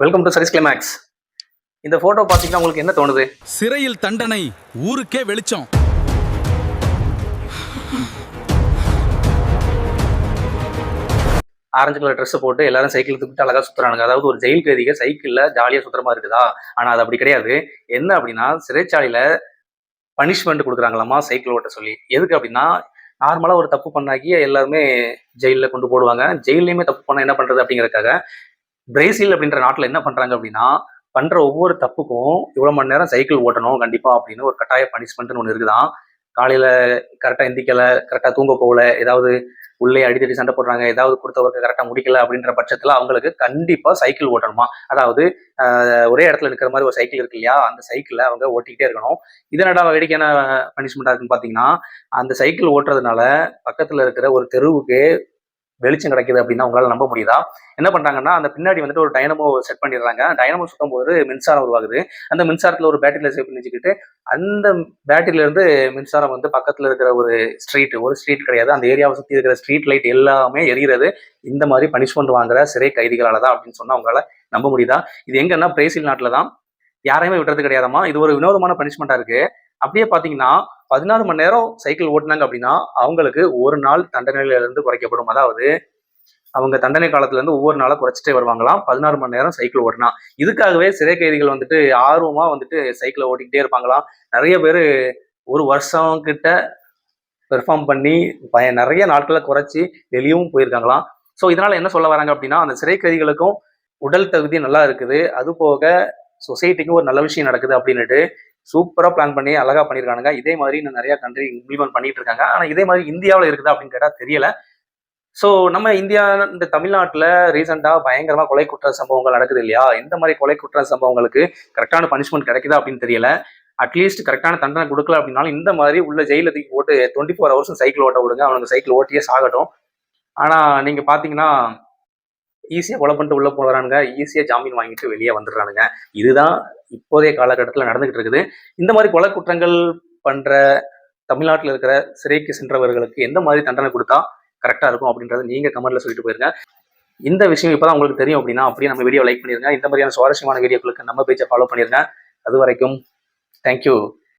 Welcome to service climax. இந்த photo பார்த்தீங்கன்னா உங்களுக்கு என்ன தோணுது? சிறையில் தண்டனை, ஊருக்கே வெளிச்சம். ஆரஞ்சு கலர் ட்ரெஸ் போட்டு எல்லாரும் சைக்கிள் தூக்கிட்டு அழகா சுத்துறானுங்க. அதாவது ஒரு ஜெயில் கைதிக சைக்கிள்ல ஜாலியா சுத்துற மாதிரி இருக்குதா? ஆனா அது அப்படி கிடையாது. என்ன அப்படின்னா சிறைச்சாலையில பனிஷ்மெண்ட் கொடுக்குறாங்களாமா சைக்கிள் ஓட்ட சொல்லி. எதுக்கு அப்படின்னா நார்மலா ஒரு தப்பு பண்ணாக்கி எல்லாருமே ஜெயிலில் கொண்டு போடுவாங்க. ஜெயிலையுமே தப்பு பண்ண என்ன பண்றது அப்படிங்கறதுக்காக பிரேசில் அப்படின்ற நாட்டில் என்ன பண்றாங்க அப்படின்னா பண்ற ஒவ்வொரு தப்புக்கும் இவ்வளவு மணி நேரம் சைக்கிள் ஓட்டணும் கண்டிப்பா அப்படின்னு ஒரு கட்டாய பனிஷ்மெண்ட்னு ஒன்று இருக்குதான். காலையில கரெக்டா எந்திக்கல, கரெக்டா தூங்க போகல, ஏதாவது உள்ளே அடித்தடி சண்டை போடுறாங்க, ஏதாவது கொடுத்த ஒர்க்கு கரெக்டா முடிக்கல அப்படின்ற பட்சத்துல அவங்களுக்கு கண்டிப்பா சைக்கிள் ஓட்டணுமா. அதாவது ஒரே இடத்துல இருக்கிற மாதிரி ஒரு சைக்கிள் இருக்கு இல்லையா, அந்த சைக்கிளை அவங்க ஓட்டிக்கிட்டே இருக்கணும். இதனடா வேடிக்கையான பனிஷ்மெண்டா இருக்குன்னு பாத்தீங்கன்னா அந்த சைக்கிள் ஓட்டுறதுனால பக்கத்துல இருக்கிற ஒரு தெருவுக்கு வெளிச்சம் கிடைக்குது அப்படின்னா உங்களால நம்ப முடியுதா? என்ன பண்றாங்கன்னா அந்த பின்னாடி வந்துட்டு ஒரு டைனமோ செட் பண்ணிடுறாங்க. டைனமோ சுத்தும் போது மின்சாரம் உருவாகுது. அந்த மின்சாரத்துல ஒரு பேட்டரியில சேவ் பண்ணி வச்சுக்கிட்டு அந்த பேட்டரியில இருந்து மின்சாரம் வந்து பக்கத்துல இருக்கிற ஒரு ஸ்ட்ரீட் கிடையாது, அந்த ஏரியாவை சுத்தி இருக்கிற ஸ்ட்ரீட் லைட் எல்லாமே எரிகிறது. இந்த மாதிரி பனிஷ்மெண்ட் வாங்குற சிறை கைதிகளால தான் அப்படின்னு சொன்னா உங்களால நம்ப முடியுதா? இது எங்கன்னா பிரேசில் நாட்டுல தான். யாரையுமே விடுறது கிடையாதாமா. இது ஒரு வினோதமான பனிஷ்மெண்டா இருக்கு. அப்படியே பாத்தீங்கன்னா 14 மணி நேரம் சைக்கிள் ஓட்டுனாங்க அப்படின்னா அவங்களுக்கு ஒரு நாள் தண்டனையில இருந்து குறைக்கப்படும். அதாவது அவங்க தண்டனை காலத்துல இருந்து ஒவ்வொரு நாளா குறைச்சிட்டே வருவாங்களாம் 16 மணி நேரம் சைக்கிள் ஓட்டினா. இதுக்காகவே சிறை கைதிகள் வந்துட்டு ஆர்வமா வந்துட்டு சைக்கிளை ஓட்டிக்கிட்டே இருப்பாங்களாம். நிறைய பேர் ஒரு வருஷம் கிட்ட பெர்ஃபார்ம் பண்ணி நிறைய நாட்களை குறைச்சி வெளியும் போயிருக்காங்களாம். ஸோ இதனால என்ன சொல்ல வராங்க அப்படின்னா அந்த சிறை கைதிகளுக்கும் உடல் தகுதி நல்லா இருக்குது, அது போக சொசைட்டிக்கும் ஒரு நல்ல விஷயம் நடக்குது அப்படின்னுட்டு சூப்பரா பிளான் பண்ணி அழகா பண்ணியிருக்கானுங்க. இதே மாதிரி இன்னும் நிறைய கண்ட்ரி இம்ப்ளிமெண்ட் பண்ணிட்டு இருக்காங்க. ஆனா இதே மாதிரி இந்தியாவில் இருக்குதா அப்படின்னு கேட்டா தெரியல. ஸோ நம்ம இந்தியா இந்த தமிழ்நாட்டில் ரீசெண்டாக பயங்கரமா கொலை குற்ற சம்பவங்கள் நடக்குது இல்லையா, இந்த மாதிரி கொலை குற்ற சம்பவங்களுக்கு கரெக்டான பனிஷ்மெண்ட் கிடைக்குதா அப்படின்னு தெரியல. அட்லீஸ்ட் கரெக்டான தண்டனை கொடுக்கல அப்படின்னாலும் இந்த மாதிரி உள்ள ஜெயில தூக்கி போட்டு 24 ஹவர்ஸும் சைக்கிள் ஓட்ட விடுங்க, அவனுக்கு சைக்கிள் ஓட்டியே சாகட்டும். ஆனா நீங்க பாத்தீங்கன்னா ஈஸியா கொலை பண்ணிட்டு உள்ள போறானுங்க, ஈஸியா ஜாமீன் வாங்கிட்டு வெளியே வந்துடுறானுங்க. இதுதான் இப்போதைய காலகட்டத்தில் நடந்துகிட்டு இருக்குது. இந்த மாதிரி கொலை குற்றங்கள் பண்ற தமிழ்நாட்டில் இருக்கிற சிறைக்கு சென்றவர்களுக்கு எந்த மாதிரி தண்டனை கொடுத்தா கரெக்டா இருக்கும் அப்படின்றத நீங்க கமெண்ட்ல சொல்லிட்டு போயிருங்க. இந்த விஷயம் இப்பதான் உங்களுக்கு தெரியும் அப்படின்னா அப்படியே நம்ம வீடியோ லைக் பண்ணிருங்க. இந்த மாதிரியான சுவாரஸ்யமான வீடியோக்களுக்கு நம்ம பேஜை ஃபாலோ பண்ணிருங்க. அது வரைக்கும் தேங்க்யூ.